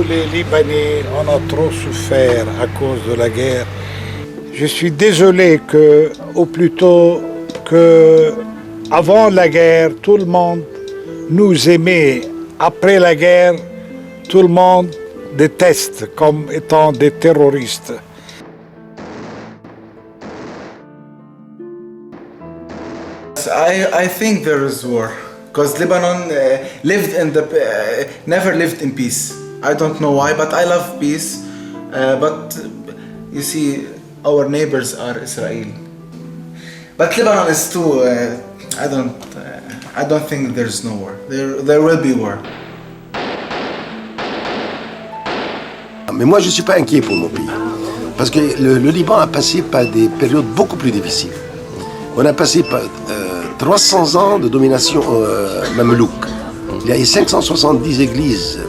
les Libanais, on a trop souffert à cause de la guerre. Je suis désolé que, ou plutôt que, avant la guerre, tout le monde nous aimait. Après la guerre, tout le monde déteste comme étant des terroristes. I think there is war because Lebanon never lived in peace. I don't know why, but I love peace. But you see, our neighbors are Israel. But Lebanon is too. I don't think there's no war. There will be war. Mais moi, je ne suis pas inquiet pour mon pays. Parce que le Liban a passé par des périodes beaucoup plus difficiles. On a passé par 300 ans de domination mamelouk. Il y a eu 570 églises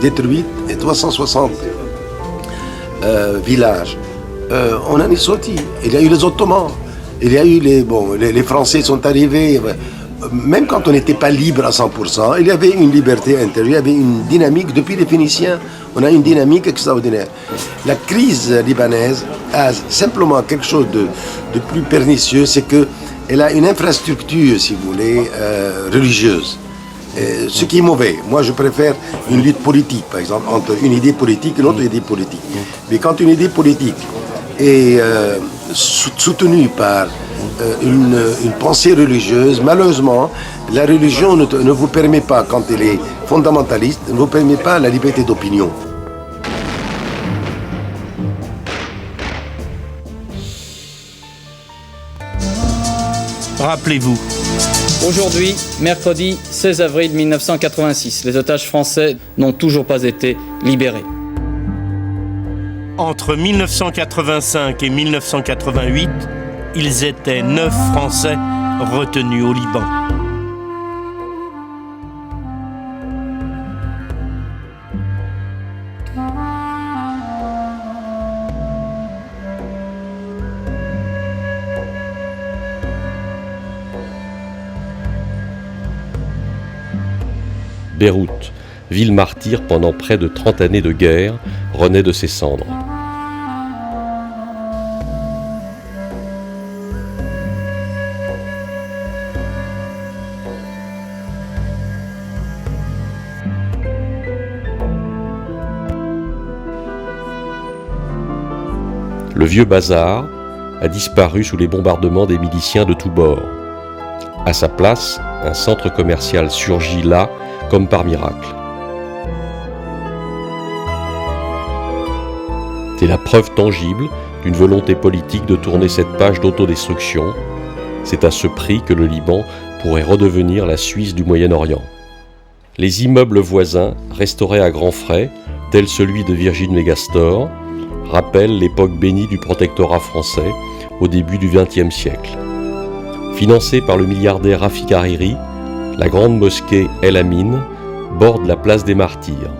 détruites et 360 villages. On en est sorti. Il y a eu les Ottomans. Il y a eu les Français sont arrivés. Même quand on n'était pas libre à 100%, il y avait une liberté intérieure, il y avait une dynamique. Depuis les Phéniciens, on a une dynamique extraordinaire. La crise libanaise a simplement quelque chose de plus pernicieux, c'est qu'elle a une infrastructure, si vous voulez, religieuse. Ce qui est mauvais. Moi, je préfère une lutte politique, par exemple, entre une idée politique et une autre idée politique. Mais quand une idée politique est soutenue par une pensée religieuse, malheureusement, la religion ne vous permet pas, quand elle est fondamentaliste, ne vous permet pas la liberté d'opinion. Rappelez-vous. Aujourd'hui, mercredi 16 avril 1986, les otages français n'ont toujours pas été libérés. Entre 1985 et 1988, ils étaient 9 Français retenus au Liban. Beyrouth, ville martyre pendant près de 30 années de guerre, renaît de ses cendres. Le vieux bazar a disparu sous les bombardements des miliciens de tous bords. À sa place, un centre commercial surgit là, comme par miracle. C'est la preuve tangible d'une volonté politique de tourner cette page d'autodestruction. C'est à ce prix que le Liban pourrait redevenir la Suisse du Moyen-Orient. Les immeubles voisins, restaurés à grands frais, tels celui de Virgin Megastore, rappellent l'époque bénie du protectorat français au début du XXe siècle. Financée par le milliardaire Rafik Hariri, la grande mosquée El Amin borde la place des Martyrs,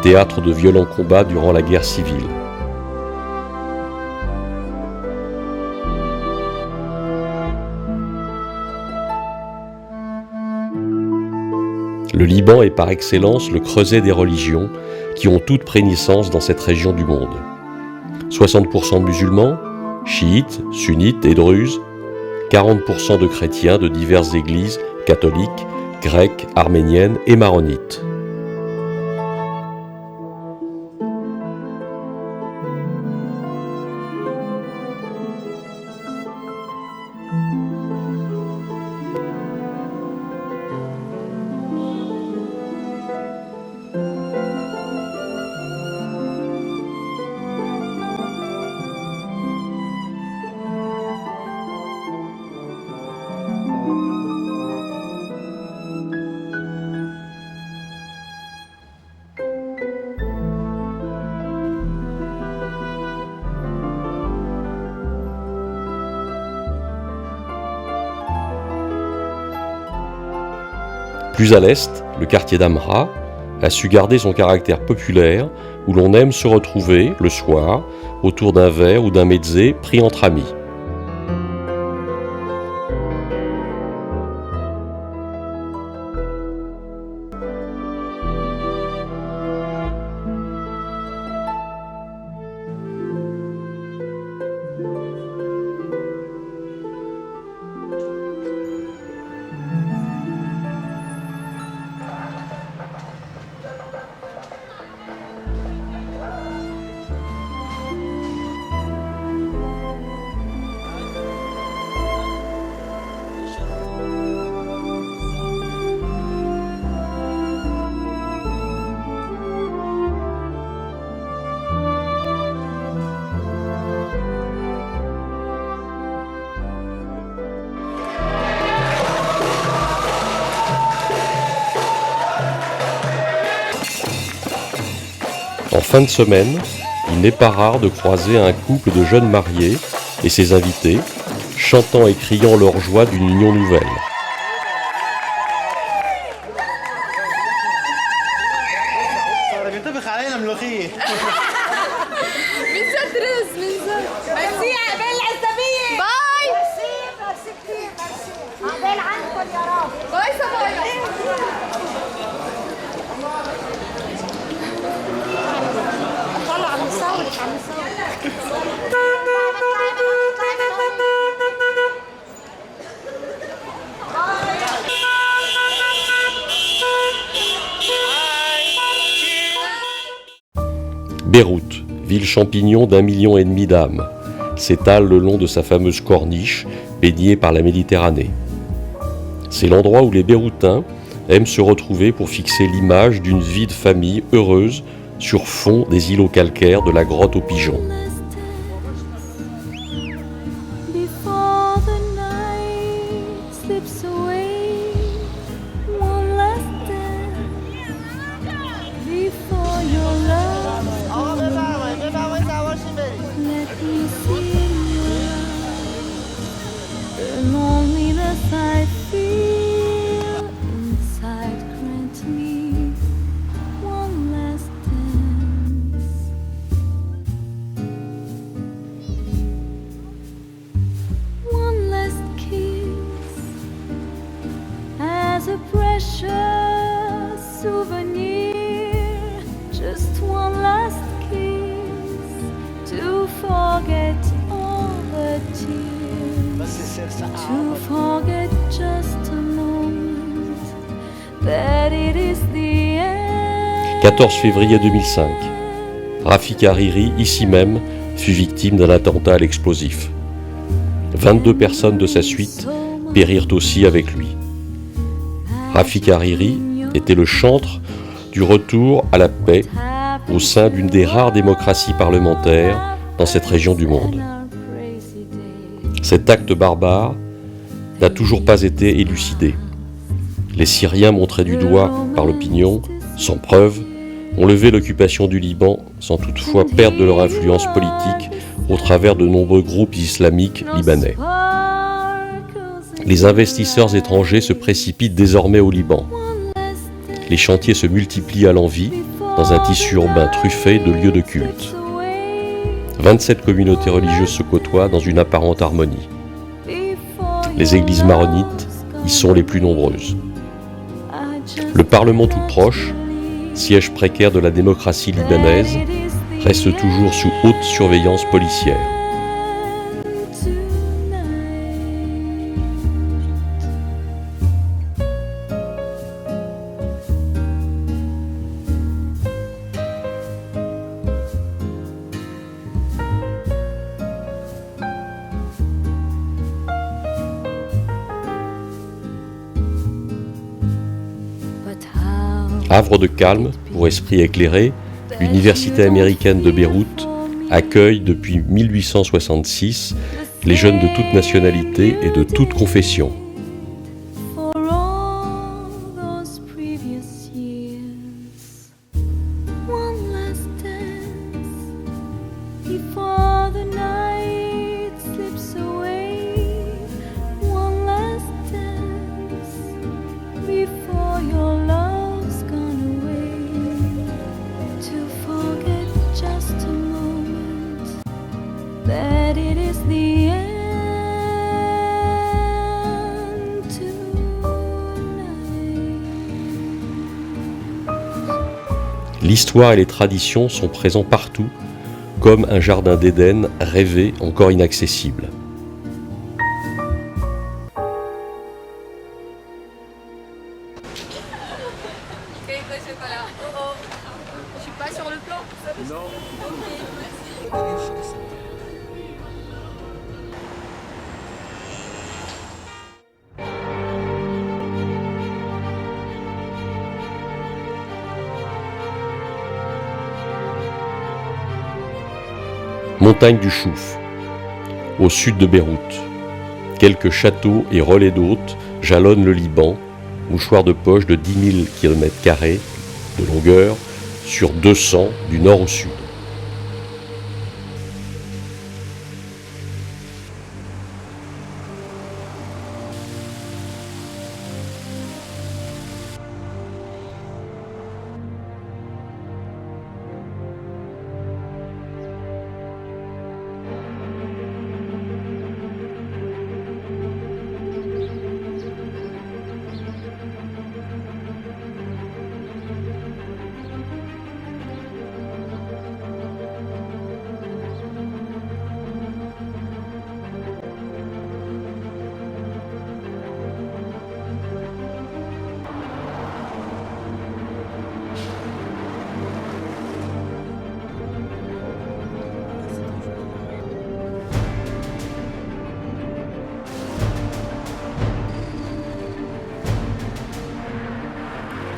théâtre de violents combats durant la guerre civile. Le Liban est par excellence le creuset des religions qui ont toutes pris naissance dans cette région du monde. 60% de musulmans, chiites, sunnites et druzes, 40% de chrétiens de diverses églises catholiques, grecques, arméniennes et maronites. Plus à l'est, le quartier d'Amra a su garder son caractère populaire où l'on aime se retrouver, le soir, autour d'un verre ou d'un mezzé pris entre amis. En fin de semaine, il n'est pas rare de croiser un couple de jeunes mariés et ses invités, chantant et criant leur joie d'une union nouvelle. Beyrouth, ville champignon d'1,5 million d'âmes, s'étale le long de sa fameuse corniche baignée par la Méditerranée. C'est l'endroit où les Beyrouthins aiment se retrouver pour fixer l'image d'une vie de famille heureuse sur fond des îlots calcaires de la grotte aux pigeons. To forget just a moment that it is the end. 14 février 2005. Rafik Hariri, ici même, fut victime d'un attentat à l'explosif. 22 personnes de sa suite périrent aussi avec lui. Rafik Hariri était le chantre du retour à la paix au sein d'une des rares démocraties parlementaires dans cette région du monde. Cet acte barbare n'a toujours pas été élucidé. Les Syriens montrés du doigt par l'opinion, sans preuve, ont levé l'occupation du Liban sans toutefois perdre de leur influence politique au travers de nombreux groupes islamiques libanais. Les investisseurs étrangers se précipitent désormais au Liban. Les chantiers se multiplient à l'envi dans un tissu urbain truffé de lieux de culte. 27 communautés religieuses se côtoient dans une apparente harmonie. Les églises maronites y sont les plus nombreuses. Le Parlement tout proche, siège précaire de la démocratie libanaise, reste toujours sous haute surveillance policière. Havre de calme pour esprits éclairés, l'Université américaine de Beyrouth accueille depuis 1866 les jeunes de toute nationalité et de toute confession. L'histoire et les traditions sont présents partout, comme un jardin d'Éden rêvé, encore inaccessible. Je suis pas sur le plan. Non. Montagne du Chouf, au sud de Beyrouth. Quelques châteaux et relais d'hôtes jalonnent le Liban, mouchoir de poche de 10 000 km² de longueur, sur 200 du nord au sud.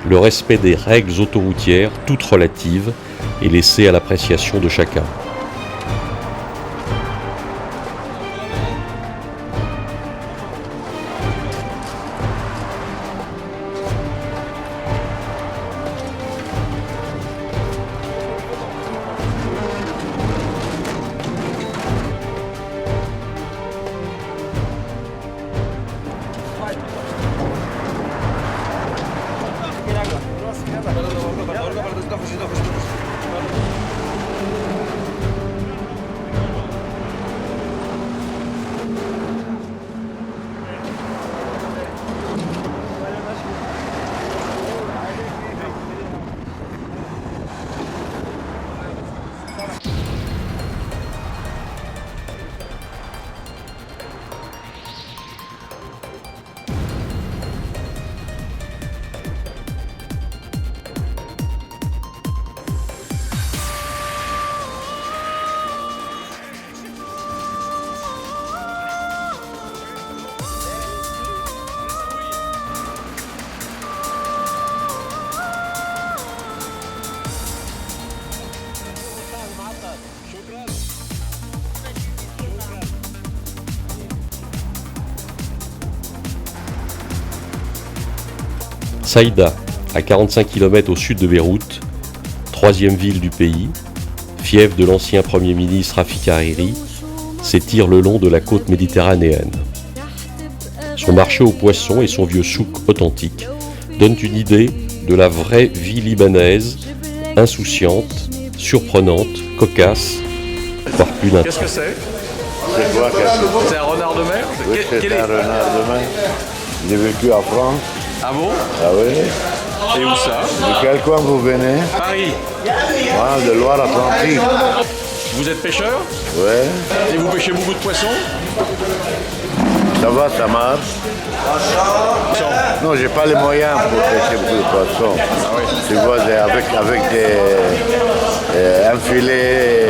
Le respect des règles autoroutières, toutes relatives, est laissé à l'appréciation de chacun. Saïda, à 45 km au sud de Beyrouth, troisième ville du pays, fief de l'ancien Premier ministre Rafik Hariri, s'étire le long de la côte méditerranéenne. Son marché aux poissons et son vieux souk authentique donnent une idée de la vraie vie libanaise, insouciante, surprenante, cocasse, voire plus d'un. Qu'est-ce que c'est? C'est quoi C'est un renard de mer? Oui, c'est un renard de mer. J'ai vécu en France. Ah bon? Ah oui. Et où ça? De quel coin vous venez? Paris. Moi, de Loire-Atlantique. Vous êtes pêcheur? Ouais. Et vous pêchez beaucoup de poissons? Ça va, ça marche. Non, j'ai pas les moyens pour pêcher beaucoup de poissons. Tu vois, avec un filet,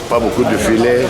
pas beaucoup de filets.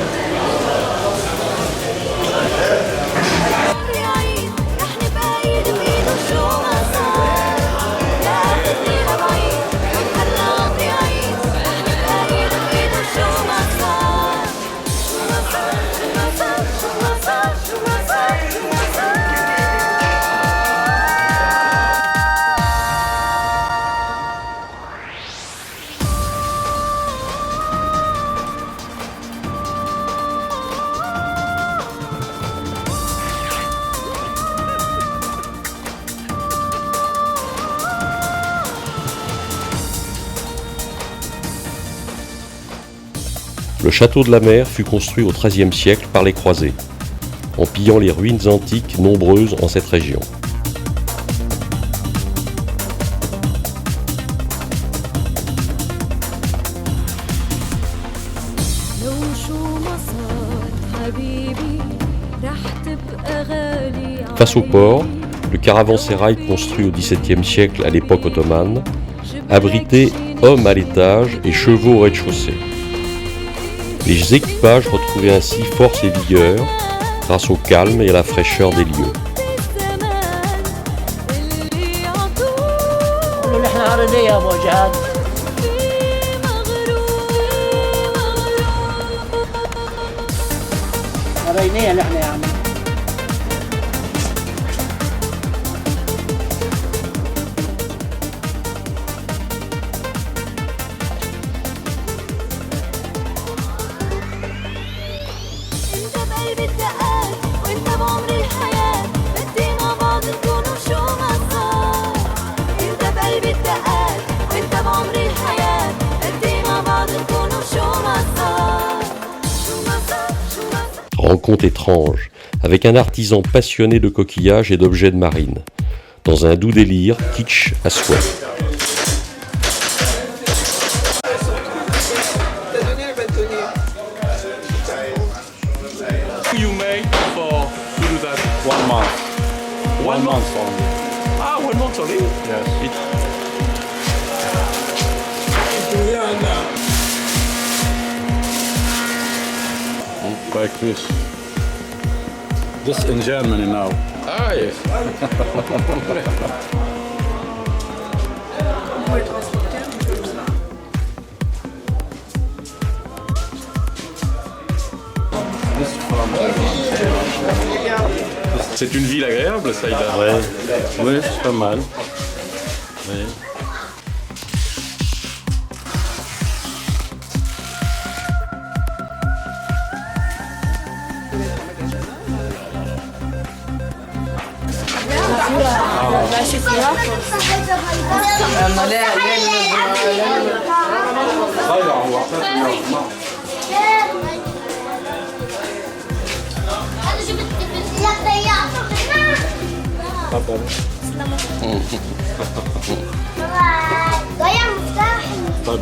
Le château de la mer fut construit au XIIIe siècle par les croisés, en pillant les ruines antiques nombreuses en cette région. Face au port, le caravansérail construit au XVIIe siècle à l'époque ottomane abritait hommes à l'étage et chevaux au rez-de-chaussée. Les équipages retrouvaient ainsi force et vigueur grâce au calme et à la fraîcheur des lieux. دقات انت بعمري الحياة قدي مع بعض نكونوا شو ما صار شو ما صار شو ما صار. Rencontre étrange, avec un artisan passionné de coquillages et d'objets de marine, dans un doux délire kitsch à souhait. You made for to do that? 1 month. 1 month only. Ah, 1 month only? Yes. Like this. This in Germany now. Ah, yes. C'est une ville agréable, ça, Ouais, oui, c'est pas mal. Oui.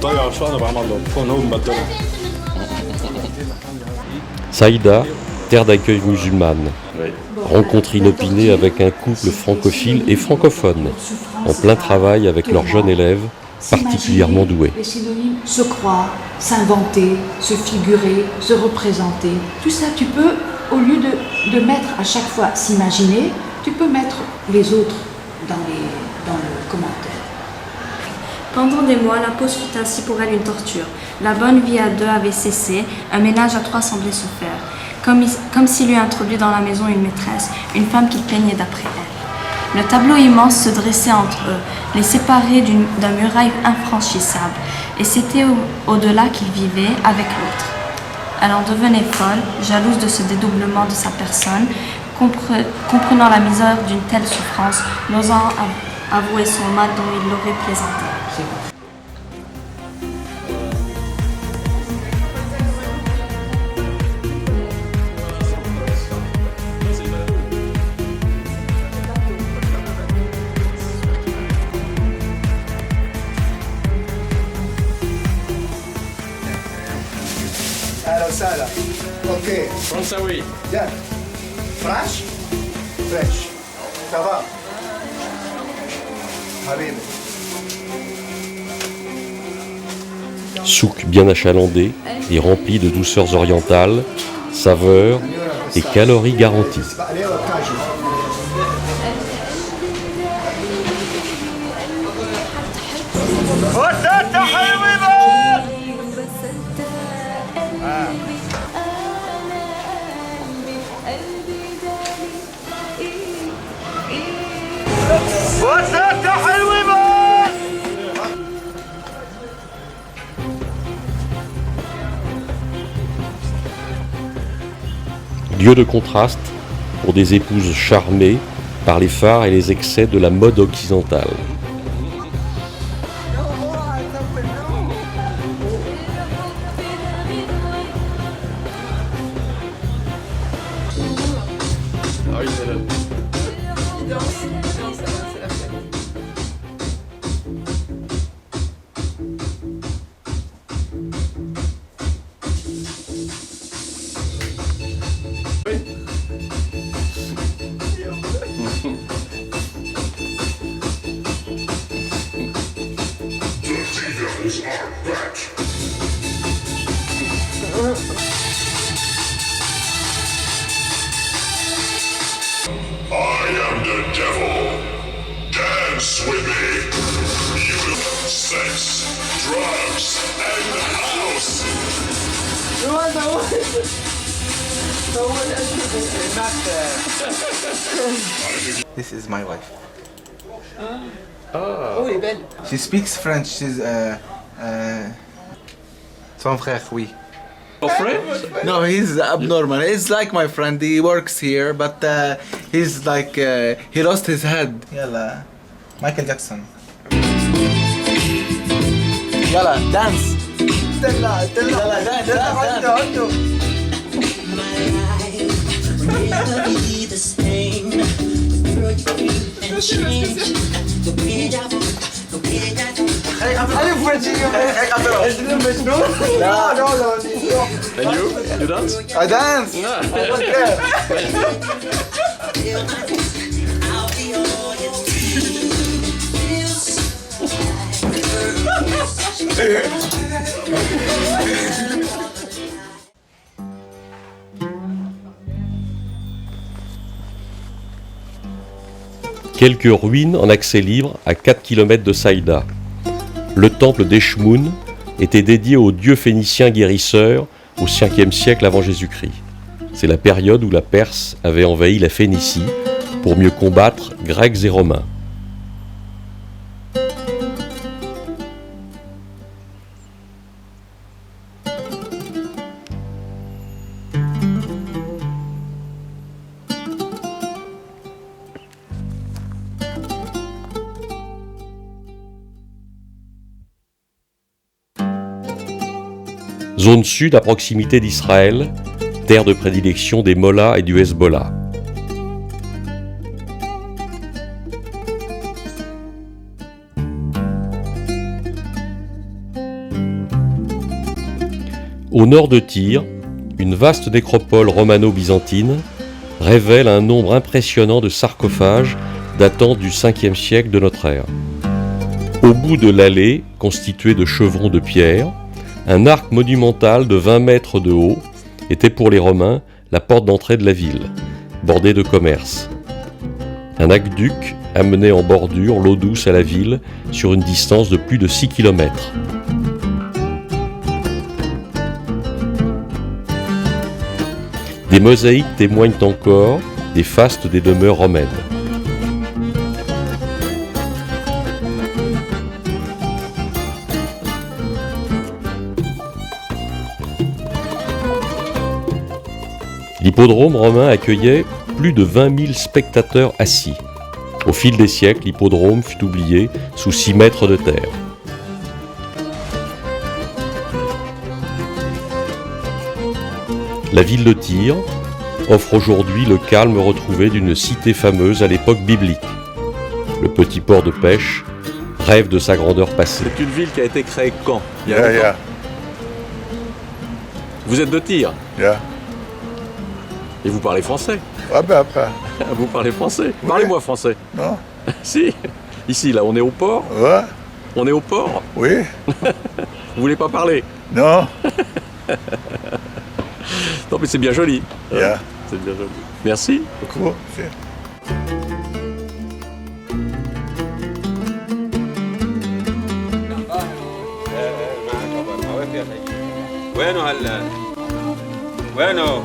ضيع شو انا بعمل له بكون هو مبدله. Saïda, terre d'accueil musulmane. Rencontre inopinée avec un couple francophile et francophone, en plein travail avec leurs jeunes élèves, particulièrement doués. Les synonymes se croire, s'inventer, se figurer, se représenter. Tout ça, tu peux, au lieu de mettre à chaque fois s'imaginer, tu peux mettre les autres dans le commentaire. Pendant des mois, la pause fut ainsi pour elle une torture. La bonne vie à deux avait cessé, un ménage à trois semblait se faire. Comme s'il eût introduit dans la maison une maîtresse, une femme qu'il plaignait d'après elle. Le tableau immense se dressait entre eux, les séparait d'un muraille infranchissable, et c'était au-delà qu'il vivait avec l'autre. Elle en devenait folle, jalouse de ce dédoublement de sa personne, comprenant la misère d'une telle souffrance, n'osant avouer son mal dont il l'aurait plaisanté. اهلا وسهلا. اوكي. فرنساوي. يلا. فرنش؟ فرنش. تمام. حبيبي. Souk bien achalandé et rempli de douceurs orientales, saveurs et calories garanties. Lieu de contraste pour des épouses charmées par les phares et les excès de la mode occidentale. I am the devil. Dance with me. You sex, drugs, and the house. This is my wife. Oh, elle est belle. She speaks French. She's son frère, oui. Your friend? No, he's abnormal. He's like my friend. He works here, but he's like he lost his head. Yalla, Michael Jackson. يلا دانس. دلع دلع دانس دانس. And you dance? I dance. I don't care. Quelques ruines en accès libre à 4 km de Saïda. Le temple d'Eshmoun était dédié au dieu phénicien guérisseur au 5e siècle avant Jésus-Christ. C'est la période où la Perse avait envahi la Phénicie pour mieux combattre Grecs et Romains. Zone sud à proximité d'Israël, terre de prédilection des Mollahs et du Hezbollah. Au nord de Tyr, une vaste nécropole romano-byzantine révèle un nombre impressionnant de sarcophages datant du 5e siècle de notre ère. Au bout de l'allée, constituée de chevrons de pierre, un arc monumental de 20 mètres de haut était pour les Romains la porte d'entrée de la ville, bordée de commerces. Un aqueduc amenait en bordure l'eau douce à la ville sur une distance de plus de 6 km. Des mosaïques témoignent encore des fastes des demeures romaines. L'hippodrome romain accueillait plus de 20 000 spectateurs assis. Au fil des siècles, l'hippodrome fut oublié sous 6 mètres de terre. La ville de Tyr offre aujourd'hui le calme retrouvé d'une cité fameuse à l'époque biblique. Le petit port de pêche rêve de sa grandeur passée. C'est une ville qui a été créée quand? Il y a longtemps. Vous êtes de Tyr? Et vous parlez français? Ah ben pas. Vous parlez français? Parlez-moi français. Non. Si. Ici, là, on est au port? Ouais. On est au port? Oui. Vous voulez pas parler? Non. Non, mais c'est bien joli. Yeah. C'est bien joli. Merci. Cool. وينه هلا؟ وينه؟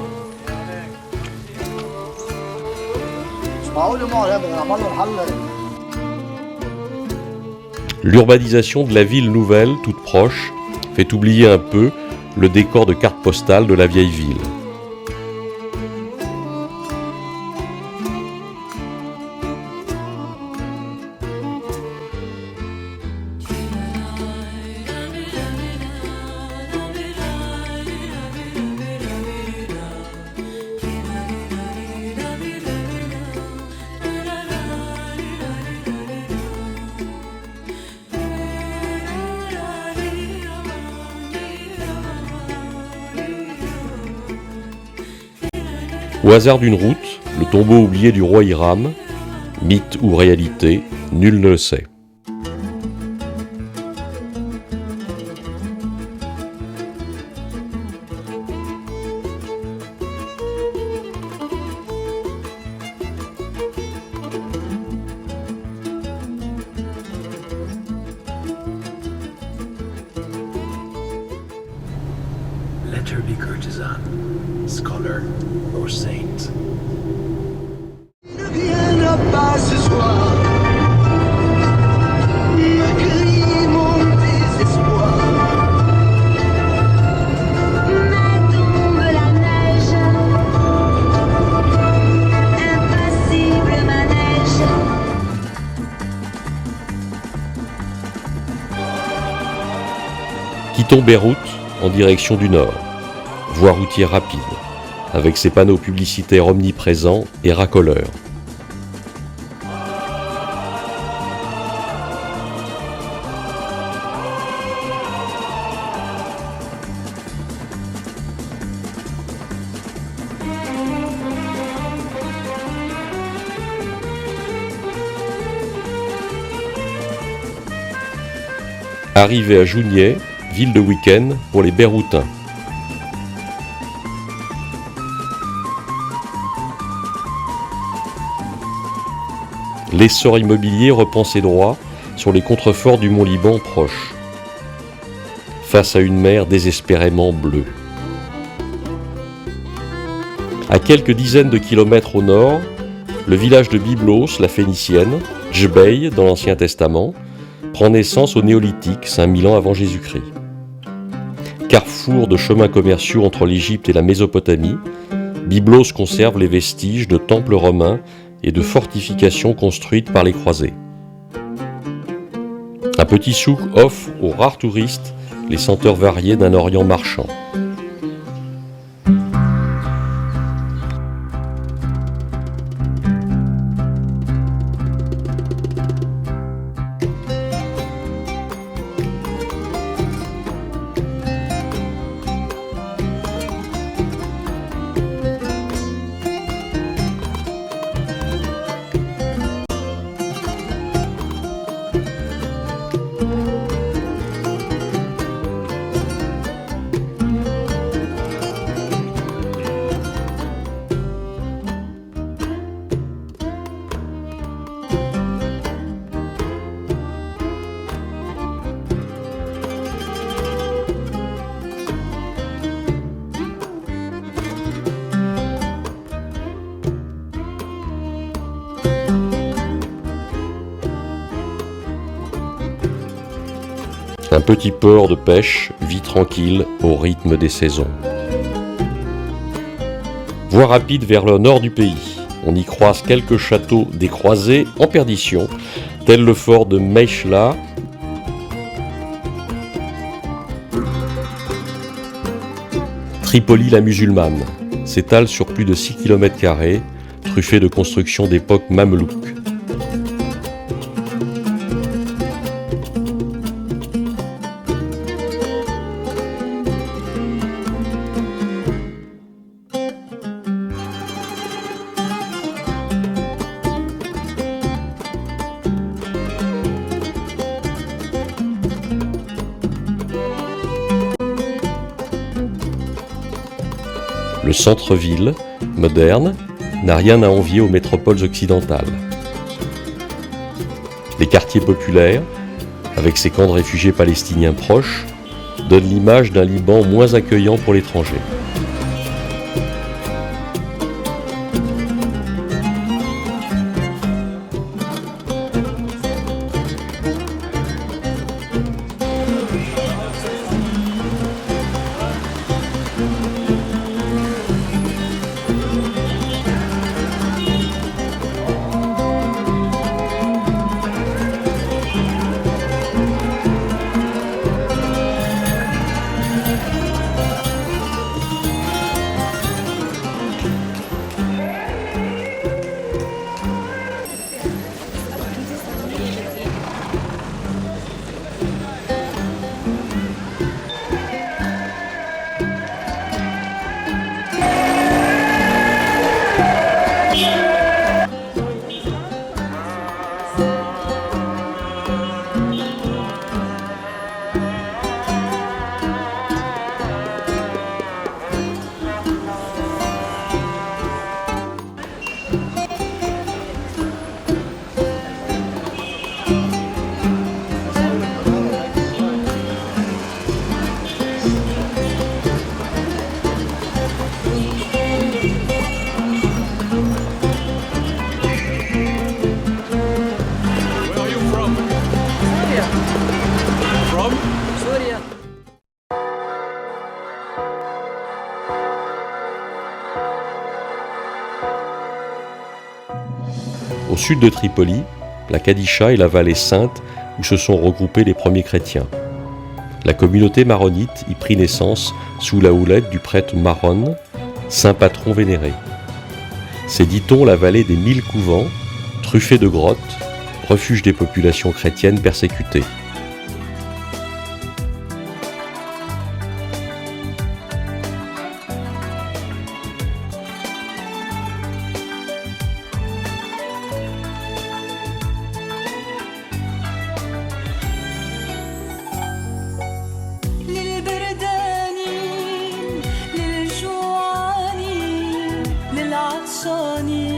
L'urbanisation de la ville nouvelle, toute proche, fait oublier un peu le décor de carte postale de la vieille ville. Au hasard d'une route, le tombeau oublié du roi Hiram, mythe ou réalité, nul ne le sait. Let her be courtesan, scholar or saint. Ne viendra pas ce soir me crier mon désespoir. Mais tombe la neige, impassible manège. Quittons Beyrouth en direction du nord, voie routière rapide, avec ses panneaux publicitaires omniprésents et racoleurs. Arrivé à Jounieh, ville de week-end pour les Beyrouthins. L'essor immobilier reprend ses droits sur les contreforts du mont Liban proche, face à une mer désespérément bleue. À quelques dizaines de kilomètres au nord, le village de Byblos, la Phénicienne, Djbeil dans l'Ancien Testament, prend naissance au Néolithique, 5000 ans avant Jésus-Christ. Carrefour de chemins commerciaux entre l'Égypte et la Mésopotamie, Byblos conserve les vestiges de temples romains et de fortifications construites par les croisés. Un petit souk offre aux rares touristes les senteurs variées d'un Orient marchand. Un petit port de pêche vit tranquille au rythme des saisons. Voie rapide vers le nord du pays. On y croise quelques châteaux des croisés en perdition, tel le fort de Meichla. Tripoli la musulmane s'étale sur plus de 6 km², truffé de constructions d'époque mamelouk. Le centre-ville, moderne, n'a rien à envier aux métropoles occidentales. Les quartiers populaires, avec ses camps de réfugiés palestiniens proches, donnent l'image d'un Liban moins accueillant pour l'étranger. Au sud de Tripoli, la Kadisha est la vallée sainte où se sont regroupés les premiers chrétiens. La communauté maronite y prit naissance sous la houlette du prêtre Maron, saint patron vénéré. C'est, dit-on, la vallée des 1000 couvents, truffée de grottes, refuge des populations chrétiennes persécutées. للبردانين للجوعانين للعطشانين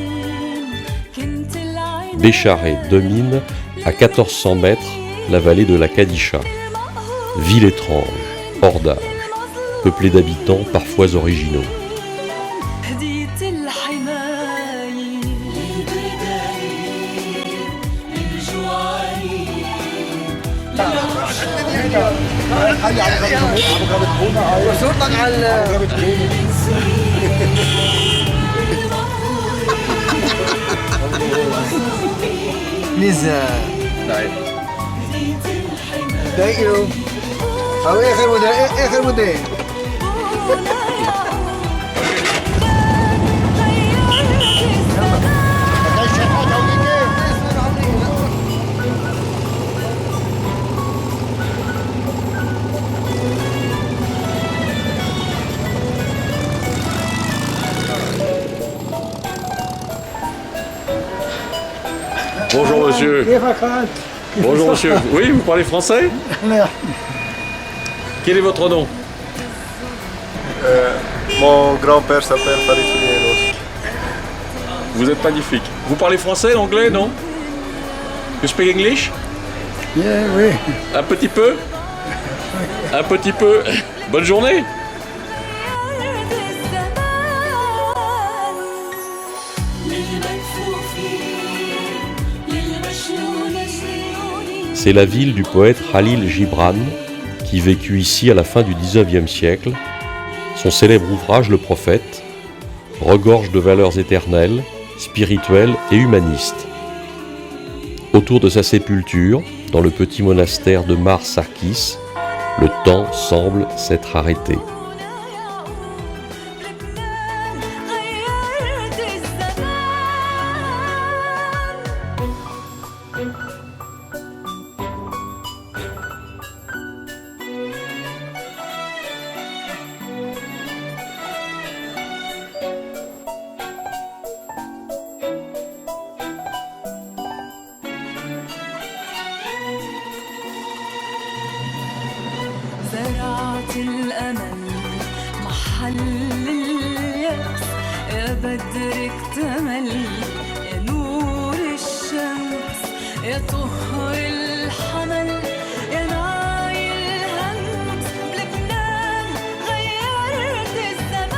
كنت العين Bécharès domine à 1400 mètres la vallée de la Kadisha. Ville étrange, hors d'âge, peuplée d'habitants parfois originaux. هدية الحماية للبردانين للجوعانين ميزة دايرو أو آخر مدة Bonjour monsieur. Bonjour monsieur. Oui, vous parlez français? Quel est votre nom? Mon grand-père s'appelle Farid Founielos. Vous êtes magnifique. Vous parlez français, anglais, non? You speak English? Oui. Un petit peu? Un petit peu. Bonne journée. C'est la ville du poète Khalil Gibran, qui vécut ici à la fin du XIXe siècle. Son célèbre ouvrage, Le Prophète, regorge de valeurs éternelles, spirituelles et humanistes. Autour de sa sépulture, dans le petit monastère de Mar Sarkis, le temps semble s'être arrêté. زرعت الأمل محل اليأس يا بدر اكتمل يا نور الشمس يا طهر الحمل يا ناي الهمس بلبنان غيرت الزمان.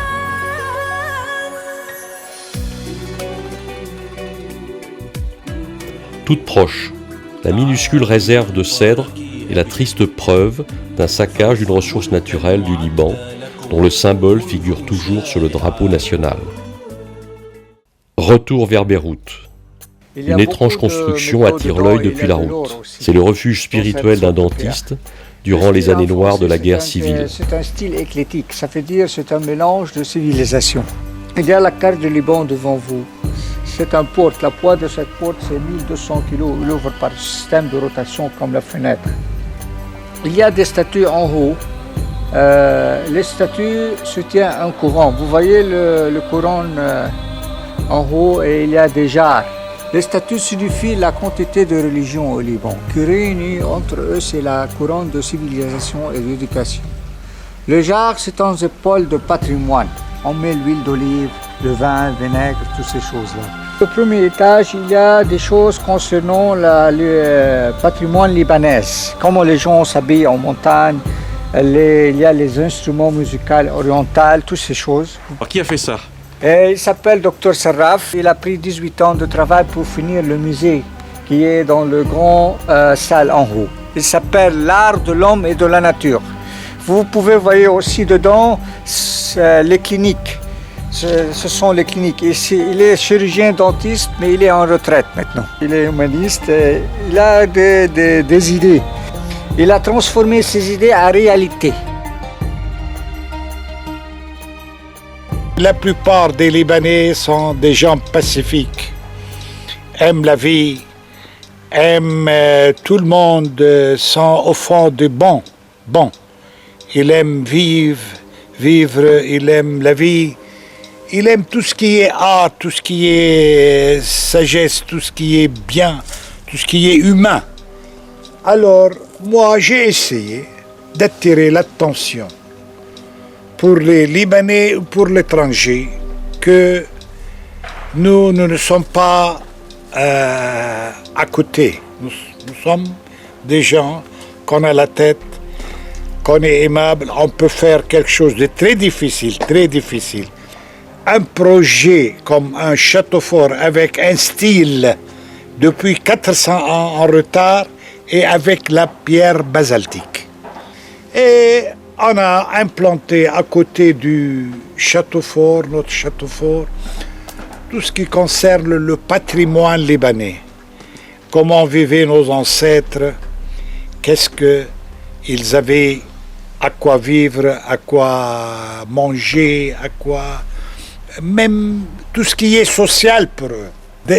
Toute proche, la minuscule réserve de cèdres est la triste preuve d'un saccage d'une ressource naturelle du Liban, dont le symbole figure toujours sur le drapeau national. Retour vers Beyrouth. Une étrange construction attire l'œil depuis la route. C'est le refuge spirituel d'un dentiste durant les années noires de la guerre civile. C'est un style éclectique, ça veut dire c'est un mélange de civilisations. Il y a la carte du Liban devant vous. C'est un porte, la poids de cette porte c'est 1200 kg, il ouvre par système de rotation comme la fenêtre. Il y a des statues en haut, les statues soutiennent un courant. Vous voyez le courant en haut et il y a des jarres. Les statues signifient la quantité de religions au Liban. Qui réunit entre eux c'est la couronne de civilisation et d'éducation. Le jarre c'est un épaule de patrimoine. On met l'huile d'olive, le vin, le vinaigre, toutes ces choses-là. Au premier étage, il y a des choses concernant le patrimoine libanais. Comment les gens s'habillent en montagne, il y a les instruments musicaux orientaux, toutes ces choses. Alors, qui a fait ça? Et il s'appelle Dr Sarraf. Il a pris 18 ans de travail pour finir le musée qui est dans le grand salle en haut. Il s'appelle L'art de l'homme et de la nature. Vous pouvez voir aussi dedans les cliniques. Ce sont les cliniques. Il est chirurgien dentiste, mais il est en retraite maintenant. Il est humaniste, et il a des idées. Il a transformé ses idées en réalité. La plupart des Libanais sont des gens pacifiques, aiment la vie, aiment tout le monde, sont au fond de bon. Il aime vivre, il aime la vie, il aime tout ce qui est art, tout ce qui est sagesse, tout ce qui est bien, tout ce qui est humain. Alors, moi, j'ai essayé d'attirer l'attention pour les Libanais ou pour l'étranger que nous ne sommes pas à côté. Nous sommes des gens qu'on a la tête, qu'on est aimable, on peut faire quelque chose de très difficile. Un projet comme un château fort avec un style depuis 400 ans en retard et avec la pierre basaltique. Et on a implanté à côté du château fort, notre château fort, tout ce qui concerne le patrimoine libanais. Comment vivaient nos ancêtres, qu'est-ce qu'ils avaient, à quoi vivre, à quoi manger, à quoi... Même tout ce qui est social pour eux.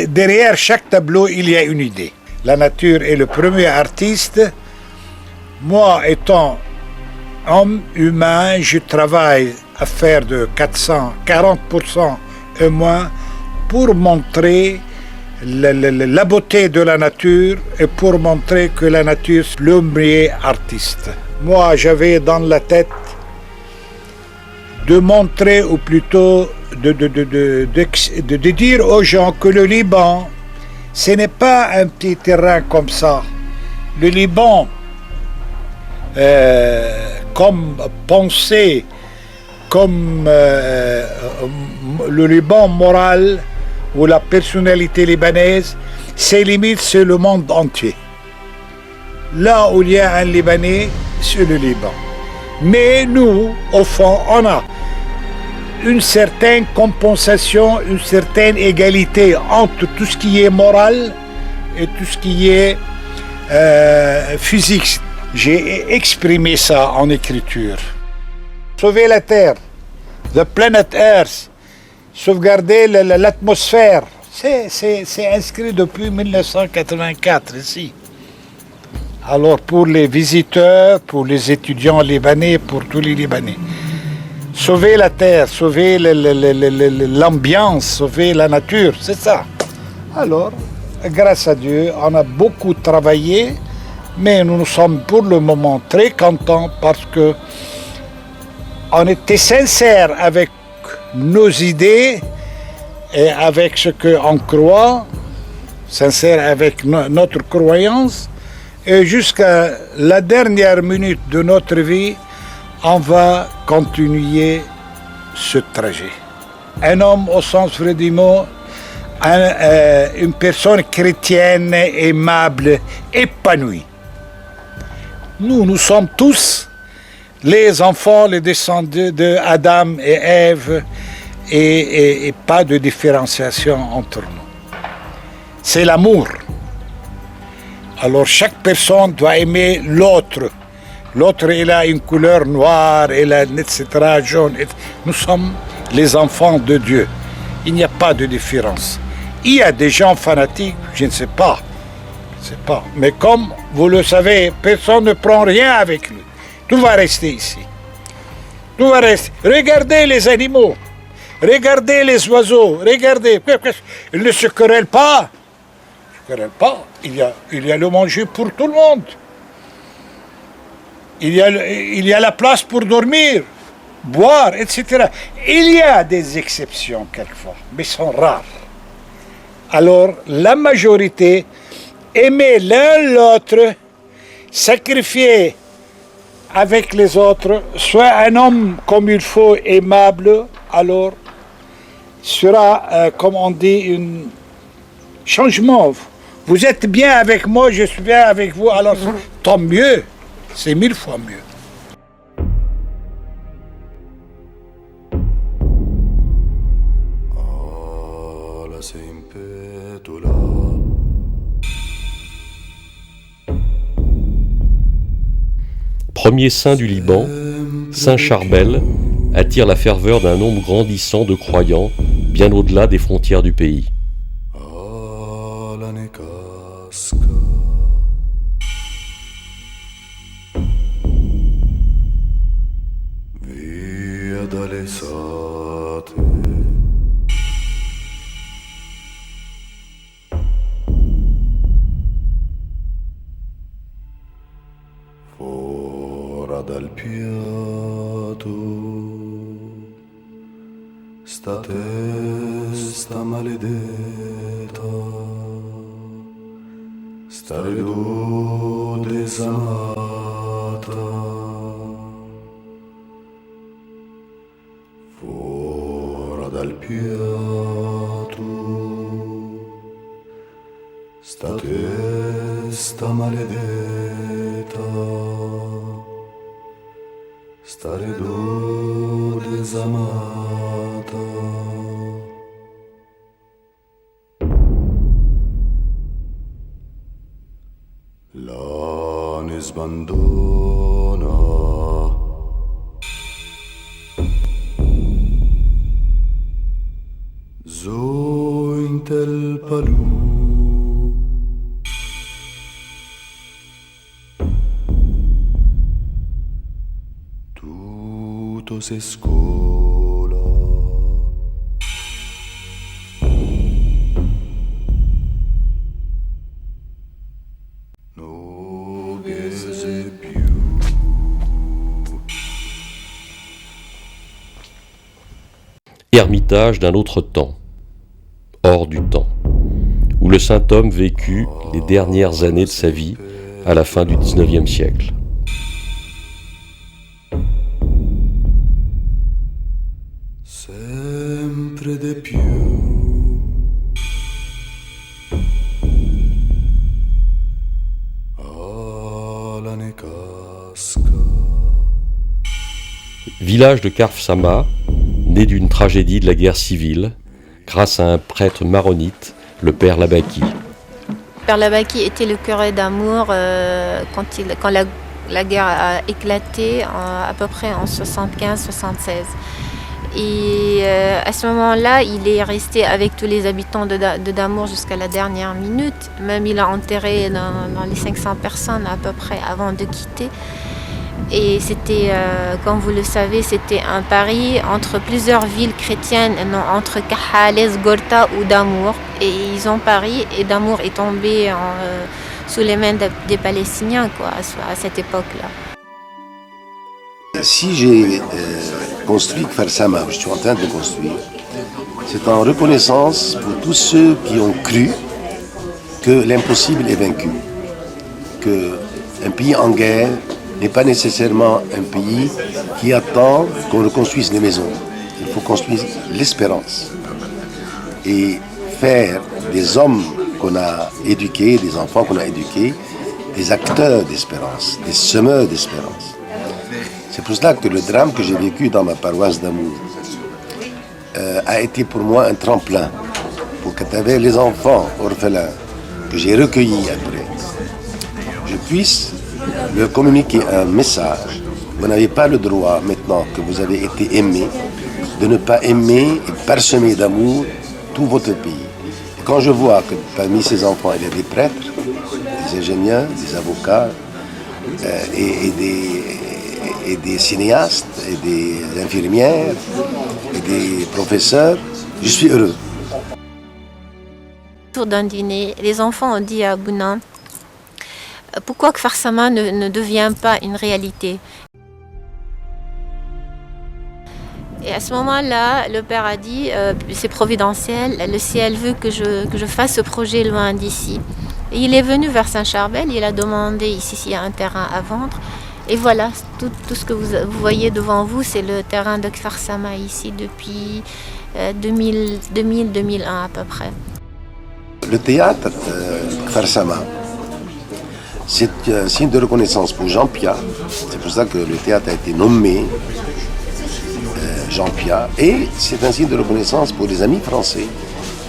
Derrière chaque tableau, il y a une idée. La nature est le premier artiste. Moi, étant homme humain, je travaille à faire de 40% et moins pour montrer la beauté de la nature et pour montrer que la nature est le meilleur artiste. Moi, j'avais dans la tête de montrer, ou plutôt de dire aux gens que le Liban, ce n'est pas un petit terrain comme ça. Le Liban, comme pensée, comme le Liban moral ou la personnalité libanaise, ses limites, c'est le monde entier. Là où il y a un Libanais, c'est le Liban. Mais nous, au fond, on a une certaine compensation, une certaine égalité entre tout ce qui est moral et tout ce qui est physique. J'ai exprimé ça en écriture. Sauver la Terre, the planet Earth, sauvegarder l'atmosphère, c'est inscrit depuis 1984 ici. Alors pour les visiteurs, pour les étudiants libanais, pour tous les Libanais, sauver la terre, sauver l'ambiance, sauver la nature, c'est ça. Alors, grâce à Dieu, on a beaucoup travaillé, mais nous sommes pour le moment très contents parce que on était sincères avec nos idées et avec ce qu'on croit, sincères avec notre croyance. Et jusqu'à la dernière minute de notre vie, on va continuer ce trajet. Un homme au sens vrai du mot, une personne chrétienne, aimable, épanouie. Nous sommes tous les enfants, les descendants d'Adam et Ève, et pas de différenciation entre nous. C'est l'amour. Alors chaque personne doit aimer l'autre. L'autre, il a une couleur noire, etc., jaune. Nous sommes les enfants de Dieu. Il n'y a pas de différence. Il y a des gens fanatiques, je ne sais pas. Mais comme vous le savez, personne ne prend rien avec lui. Tout va rester ici. Tout va rester. Regardez les animaux. Regardez les oiseaux. Regardez. Ils ne se querellent pas. Il y a le manger pour tout le monde. Il y a la place pour dormir, boire, etc. Il y a des exceptions quelquefois, mais sont rares. Alors, la majorité, aimer l'un l'autre, sacrifier avec les autres, soit un homme comme il faut, aimable, alors sera, comme on dit, un changement. Vous êtes bien avec moi, je suis bien avec vous, alors tant mieux, c'est 1000 fois mieux. Premier saint du Liban, Saint Charbel attire la ferveur d'un nombre grandissant de croyants bien au-delà des frontières du pays. Fora dal piatto sta testa maledetta, staredo desamata. Fora dal piatto sta testa maledetta, staredo desamata. La ne sbandona zo in tel palù, tutto se scola. No ghese più. Ermitage d'un autre temps, hors du temps, où le saint homme vécut les dernières années de sa vie à la fin du XIXe siècle. Sempre de più. Ala ne casca. Village de Kfar né d'une tragédie de la guerre civile, grâce à un prêtre maronite, le père Labaki. Père Labaki était le curé d'Amour quand la guerre a éclaté à peu près en 75-76. Et à ce moment-là, il est resté avec tous les habitants de Damour jusqu'à la dernière minute. Même il a enterré dans les 500 personnes à peu près avant de quitter. Et c'était, comme vous le savez, c'était un pari entre plusieurs villes chrétiennes, non, entre Kahales, Gorta ou Damour. Et ils ont pari et Damour est tombé sous les mains des Palestiniens quoi, à cette époque-là. Si j'ai construit Kfar Sama, je suis en train de le construire, c'est en reconnaissance pour tous ceux qui ont cru que l'impossible est vaincu, qu'un pays en guerre n'est pas nécessairement un pays qui attend qu'on reconstruise les maisons. Il faut construire l'espérance et faire des hommes qu'on a éduqués, des enfants qu'on a éduqués, des acteurs d'espérance, des semeurs d'espérance. C'est pour cela que le drame que j'ai vécu dans ma paroisse d'Amour a été pour moi un tremplin pour qu'à travers les enfants orphelins que j'ai recueillis après, je puisse leur communiquer un message. Vous n'avez pas le droit, maintenant que vous avez été aimé, de ne pas aimer et parsemer d'amour tout votre pays. Et quand je vois que parmi ces enfants, il y a des prêtres, des ingénieurs, des avocats et des cinéastes, et des infirmières, et des professeurs, je suis heureux. Autour d'un dîner, les enfants ont dit à Bouna, pourquoi Kfar Sama ne devient pas une réalité? Et à ce moment-là, le père a dit, c'est providentiel, le ciel veut que je fasse ce projet loin d'ici. Et il est venu vers Saint-Charbel, il a demandé ici s'il y a un terrain à vendre. Et voilà, tout ce que vous voyez devant vous, c'est le terrain de Kfar Sama ici depuis 2000-2001 à peu près. Le théâtre Kfar Sama, c'est un signe de reconnaissance pour Jean Piat. C'est pour ça que le théâtre a été nommé Jean Piat. Et c'est un signe de reconnaissance pour les amis français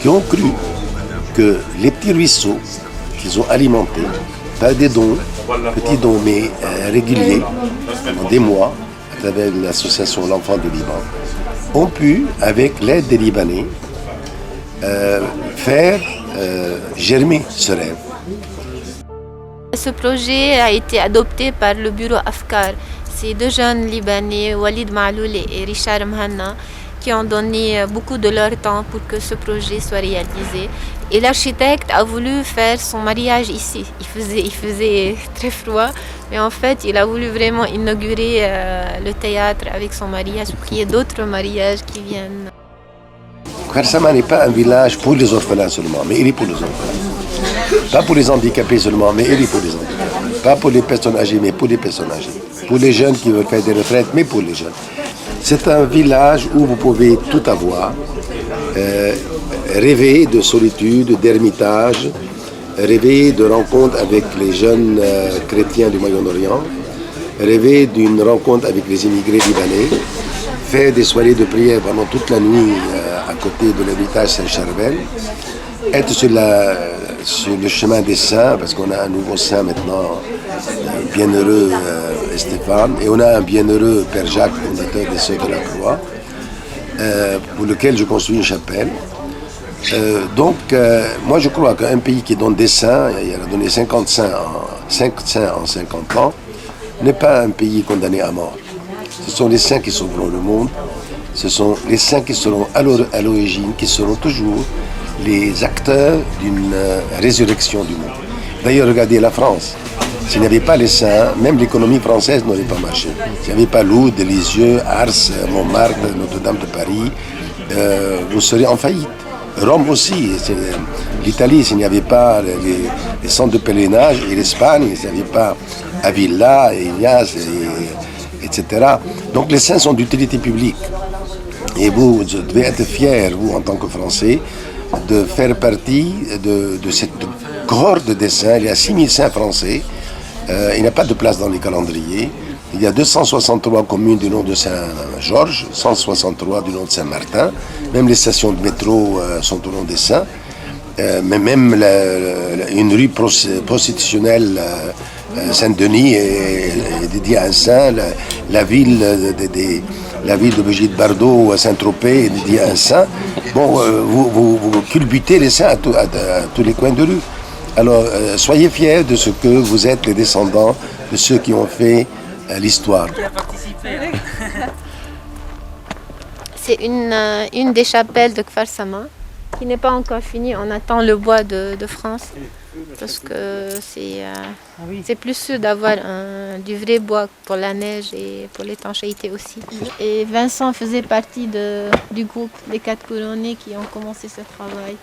qui ont cru que les petits ruisseaux qu'ils ont alimentés par des dons petits dons, mais réguliers, pendant des mois, à travers l'association L'Enfant du Liban, ont pu, avec l'aide des Libanais, faire germer ce rêve. Ce projet a été adopté par le bureau Afkar. C'est deux jeunes Libanais, Walid Maaloul et Richard Mhanna, qui ont donné beaucoup de leur temps pour que ce projet soit réalisé. Et l'architecte a voulu faire son mariage ici. Il faisait très froid, mais en fait, il a voulu vraiment inaugurer le théâtre avec son mariage pour qu'il y ait d'autres mariages qui viennent. Kfar Sama n'est pas un village pour les orphelins seulement, mais il est pour les orphelins. Pas pour les handicapés seulement, mais il est pour les handicapés. Pas pour les personnes âgées, mais pour les personnes âgées. Pour les jeunes qui veulent faire des retraites, mais pour les jeunes. C'est un village où vous pouvez tout avoir. Rêver de solitude, d'ermitage, rêver de rencontres avec les jeunes chrétiens du Moyen-Orient, rêver d'une rencontre avec les immigrés libanais, faire des soirées de prière pendant toute la nuit à côté de l'héritage Saint-Charbel, être sur le chemin des saints, parce qu'on a un nouveau saint maintenant, bienheureux Stéphane, et on a un bienheureux Père Jacques, fondateur des Sœurs de la Croix, pour lequel je construis une chapelle. Donc, moi je crois qu'un pays qui donne des saints, il a donné 5 saints en 50 ans, n'est pas un pays condamné à mort. Ce sont les saints qui sauveront le monde, ce sont les saints qui seront à l'origine, qui seront toujours les acteurs d'une résurrection du monde. D'ailleurs, regardez la France. S'il n'y avait pas les saints, même l'économie française n'aurait pas marché. S'il n'y avait pas Lourdes, Lisieux, Ars, Montmartre, Notre-Dame de Paris, vous seriez en faillite. Rome aussi, l'Italie, s'il n'y avait pas les centres de pèlerinage, et l'Espagne, s'il n'y avait pas Avila, Ignace, etc. Donc les saints sont d'utilité publique. Et vous devez être fiers, vous, en tant que Français, de faire partie de cette cohorte des saints. Il y a 6000 saints français. Il n'y a pas de place dans les calendriers. Il y a 263 communes du nom de Saint-Georges, 163 du nom de Saint-Martin. Même les stations de métro sont au nom des saints. Mais même une rue prostitutionnelle, Saint-Denis, est dédiée à un saint. La ville de Brigitte Bardot, Saint-Tropez, est dédiée à un saint. Bon, vous culbutez les saints à tous les coins de rue. Alors, soyez fiers de ce que vous êtes, les descendants de ceux qui ont fait l'histoire. C'est une des chapelles de Kfar Sama qui n'est pas encore finie. On attend le bois de France parce que c'est plus sûr d'avoir du vrai bois pour la neige et pour l'étanchéité aussi. Et Vincent faisait partie du groupe des 4 couronnés qui ont commencé ce travail.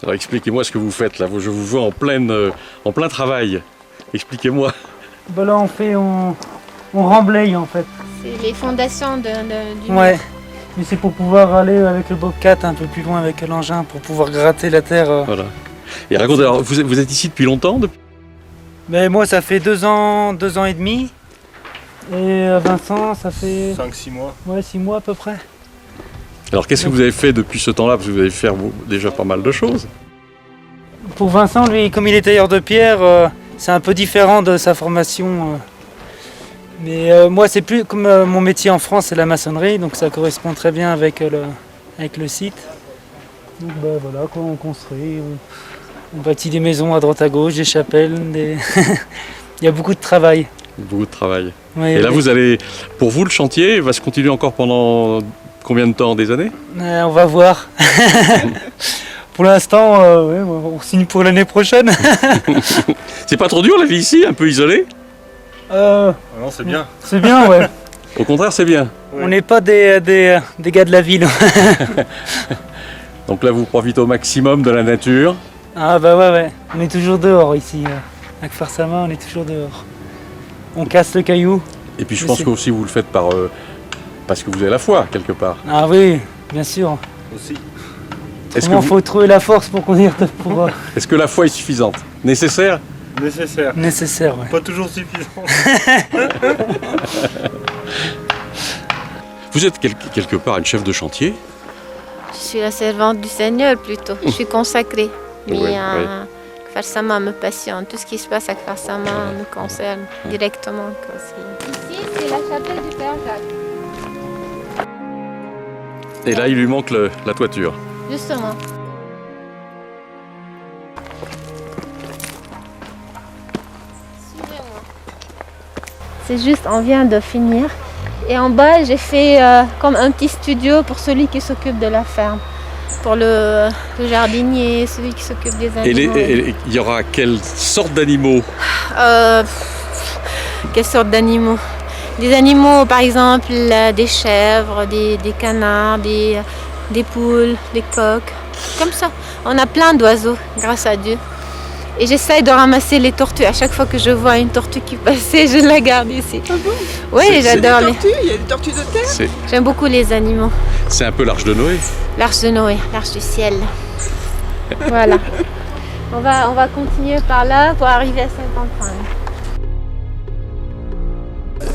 Alors expliquez-moi ce que vous faites là. Je vous vois en plein travail. Expliquez-moi. Ben là on remblaye en fait. C'est les fondations du ouais. Mais c'est pour pouvoir aller avec le Bobcat un peu plus loin avec l'engin, pour pouvoir gratter la terre. Voilà. Et racontez, alors vous êtes ici depuis longtemps Mais moi ça fait 2 ans et demi. Et Vincent ça fait... 5-6 mois. Ouais, 6 mois à peu près. Alors qu'est-ce que vous avez fait depuis ce temps-là? Parce que vous avez fait déjà pas mal de choses. Pour Vincent, lui, comme il est tailleur de pierre, c'est un peu différent de sa formation. Mais moi, c'est plus comme mon métier en France, c'est la maçonnerie, donc ça correspond très bien avec le site. Donc ben, voilà, quand on construit, on bâtit des maisons à droite à gauche, des chapelles, il y a beaucoup de travail. Beaucoup de travail. Oui, et là, vous allez, pour vous, le chantier va se continuer encore pendant combien de temps? Des années? On va voir. Pour l'instant, ouais, on signe pour l'année prochaine. C'est pas trop dur la vie ici, un peu isolé? Non, c'est bien. C'est bien, ouais. Au contraire, c'est bien. On n'est pas des gars de la ville. Donc là, vous profitez au maximum de la nature. Ah bah ouais. On est toujours dehors ici. À Kfar Sama, on est toujours dehors. On casse le caillou. Et puis je pense que aussi vous le faites parce que vous avez la foi, quelque part. Ah oui, bien sûr. Aussi. Il faut trouver la force pour conduire. Est-ce que la foi est suffisante? Nécessaire? Nécessaire, ouais. Pas toujours suffisant. Vous êtes quelque part une chef de chantier? Je suis la servante du Seigneur plutôt. Je suis consacrée. Mais Kfar Sama me passionne. Tout ce qui se passe à Kfar Sama me concerne directement. Ici, c'est la chapelle du Père Jacques. Et là, il lui manque la toiture. Justement. Suivez-moi. C'est juste, on vient de finir. Et en bas, j'ai fait comme un petit studio pour celui qui s'occupe de la ferme. Pour le jardinier, celui qui s'occupe des animaux. Et il y aura quelle sorte d'animaux? Quelle sorte d'animaux? Des animaux, par exemple, des chèvres, des canards, des poules, des coqs. Comme ça. On a plein d'oiseaux, grâce à Dieu. Et j'essaye de ramasser les tortues. À chaque fois que je vois une tortue qui passait, je la garde ici. Ah bon? Oui, j'adore les tortues. Il y a des tortues de terre. J'aime beaucoup les animaux. C'est un peu l'arche de Noé. L'arche de Noé, l'arche du ciel. Voilà. On va continuer par là pour arriver à Saint-Antoine.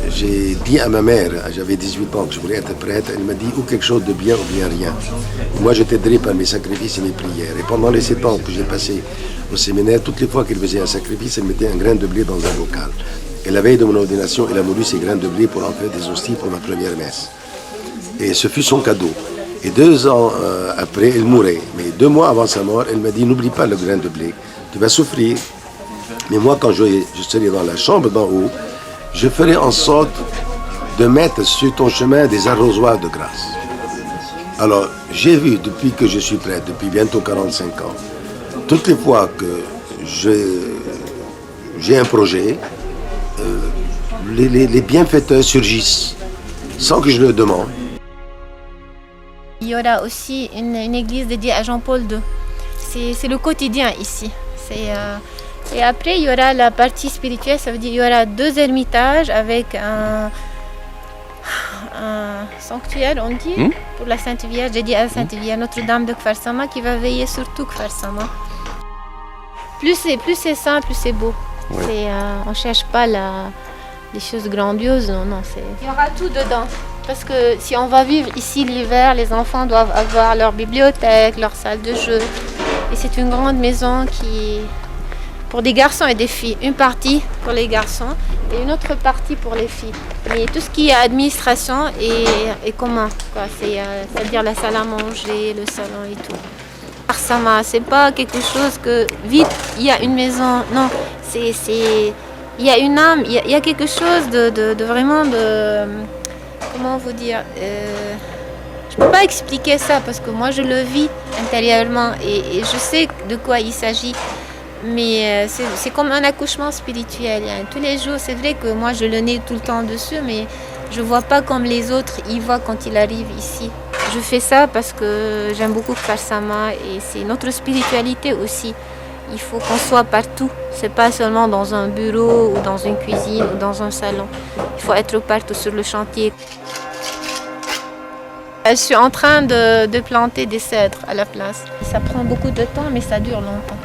J'ai dit à ma mère, j'avais 18 ans, que je voulais être prêtre. Elle m'a dit ou quelque chose de bien ou bien rien. Moi, je t'aiderai par mes sacrifices et mes prières. Et pendant les 7 ans que j'ai passé au séminaire, toutes les fois qu'elle faisait un sacrifice, elle mettait un grain de blé dans un bocal. Et la veille de mon ordination, elle a moulu ces grains de blé pour en faire des hosties pour ma première messe. Et ce fut son cadeau. Et 2 ans après, elle mourait. Mais 2 mois avant sa mort, elle m'a dit, n'oublie pas le grain de blé. Tu vas souffrir. Mais moi, quand je serai dans la chambre d'en haut, je ferai en sorte de mettre sur ton chemin des arrosoirs de grâce. Alors, j'ai vu, depuis que je suis prêtre, depuis bientôt 45 ans, toutes les fois que j'ai un projet, les bienfaiteurs surgissent, sans que je le demande. Il y aura aussi une église dédiée à Jean-Paul II. C'est le quotidien ici. Et après, il y aura la partie spirituelle, ça veut dire qu'il y aura 2 ermitages avec un sanctuaire, on dit, pour la Sainte Vierge, dédié à la Sainte Vierge, Notre-Dame de Kfar Sama, qui va veiller sur tout Kfar Sama. Plus c'est sain, plus c'est beau. Ouais. On ne cherche pas les choses grandioses, non. Il y aura tout dedans. Parce que si on va vivre ici l'hiver, les enfants doivent avoir leur bibliothèque, leur salle de jeu. Et c'est une grande maison qui... pour des garçons et des filles. Une partie pour les garçons et une autre partie pour les filles. Mais tout ce qui est administration est commun, quoi. C'est-à-dire la salle à manger, le salon et tout. Kfar Sama, c'est pas quelque chose que vite il y a une maison. Non, il y a une âme, il y a quelque chose de vraiment de... Comment vous dire, je peux pas expliquer ça parce que moi je le vis intérieurement et je sais de quoi il s'agit. Mais c'est comme un accouchement spirituel. Tous les jours, c'est vrai que moi je le nais tout le temps dessus, mais je vois pas comme les autres y voient quand ils arrivent ici. Je fais ça parce que j'aime beaucoup Kfar Sama et c'est notre spiritualité aussi. Il faut qu'on soit partout. C'est pas seulement dans un bureau ou dans une cuisine ou dans un salon. Il faut être partout sur le chantier. Je suis en train de planter des cèdres à la place. Ça prend beaucoup de temps, mais ça dure longtemps.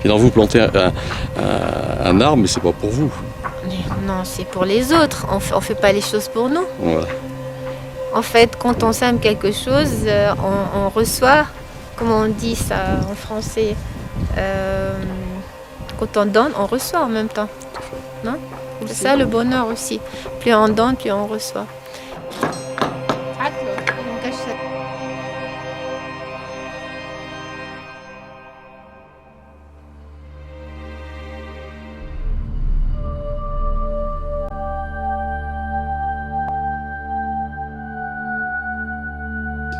Et donc vous plantez un arbre, mais c'est pas pour vous. Non, c'est pour les autres. On fait pas les choses pour nous. Voilà. En fait, quand on sème quelque chose, on reçoit, comment on dit ça en français, quand on donne, on reçoit en même temps. Non ? C'est ça le bonheur aussi. Plus on donne, plus on reçoit.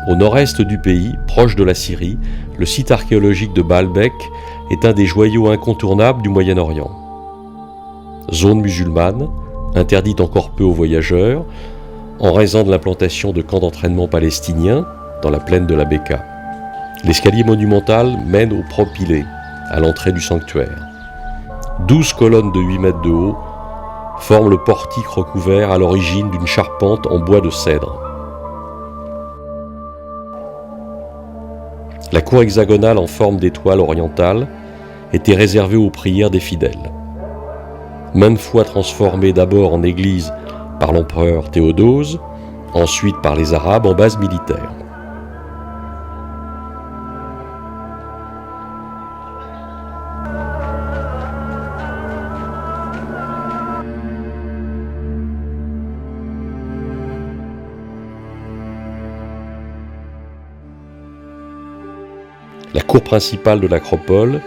Au nord-est du pays, proche de la Syrie, le site archéologique de Baalbek est un des joyaux incontournables du Moyen-Orient. Zone musulmane, interdite encore peu aux voyageurs, en raison de l'implantation de camps d'entraînement palestiniens dans la plaine de la Beka. L'escalier monumental mène au propylée, à l'entrée du sanctuaire. 12 colonnes de 8 mètres de haut forment le portique recouvert à l'origine d'une charpente en bois de cèdre. La cour hexagonale en forme d'étoile orientale était réservée aux prières des fidèles. Maintes fois transformée d'abord en église par l'empereur Théodose, ensuite par les Arabes en base militaire. La cour principale de l'acropole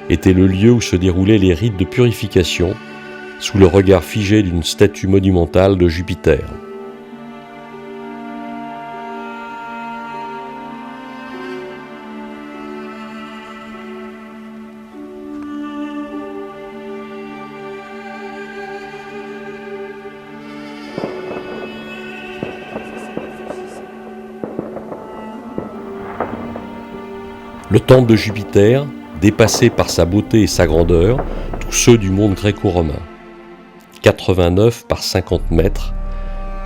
était le lieu où se déroulaient les rites de purification sous le regard figé d'une statue monumentale de Jupiter. Le temple de Jupiter, dépassé par sa beauté et sa grandeur, tous ceux du monde gréco-romain. 89 par 50 mètres,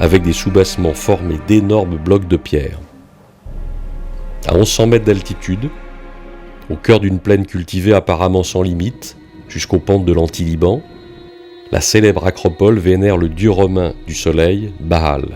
avec des soubassements formés d'énormes blocs de pierre. À 1100 mètres d'altitude, au cœur d'une plaine cultivée apparemment sans limite, jusqu'aux pentes de l'Anti-Liban, la célèbre acropole vénère le dieu romain du soleil, Baal.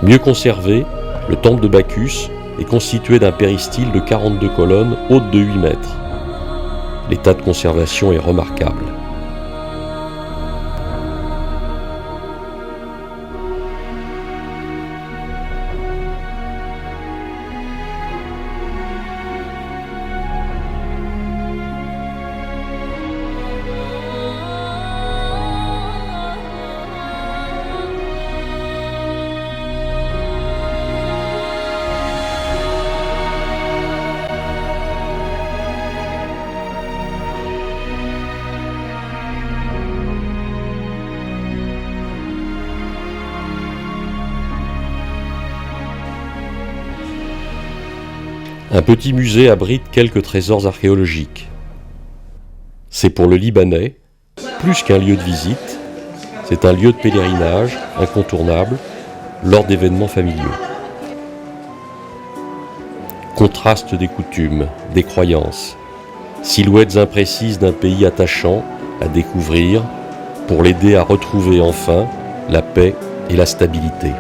Mieux conservé, le temple de Bacchus est constitué d'un péristyle de 42 colonnes hautes de 8 mètres. L'état de conservation est remarquable. Un petit musée abrite quelques trésors archéologiques. C'est pour le Libanais, plus qu'un lieu de visite, c'est un lieu de pèlerinage incontournable lors d'événements familiaux. Contraste des coutumes, des croyances, silhouettes imprécises d'un pays attachant à découvrir pour l'aider à retrouver enfin la paix et la stabilité.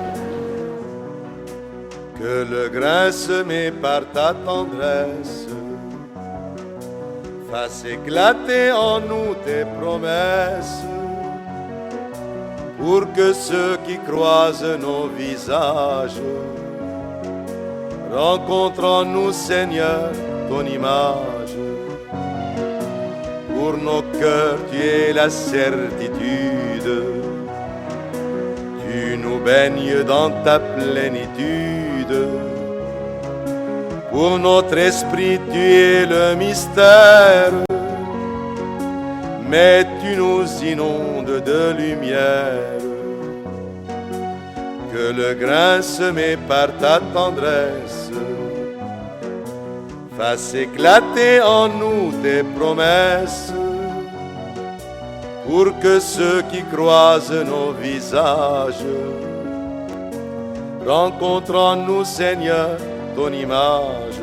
Que le grain semé par ta tendresse fasse éclater en nous tes promesses, pour que ceux qui croisent nos visages rencontrent en nous, Seigneur, ton image. Pour nos cœurs, tu es la certitude, tu nous baignes dans ta plénitude. Pour notre esprit, tu es le mystère, mais tu nous inondes de lumière. Que le grain semé par ta tendresse fasse éclater en nous tes promesses, pour que ceux qui croisent nos visages rencontrent en nous, Seigneur, ton image.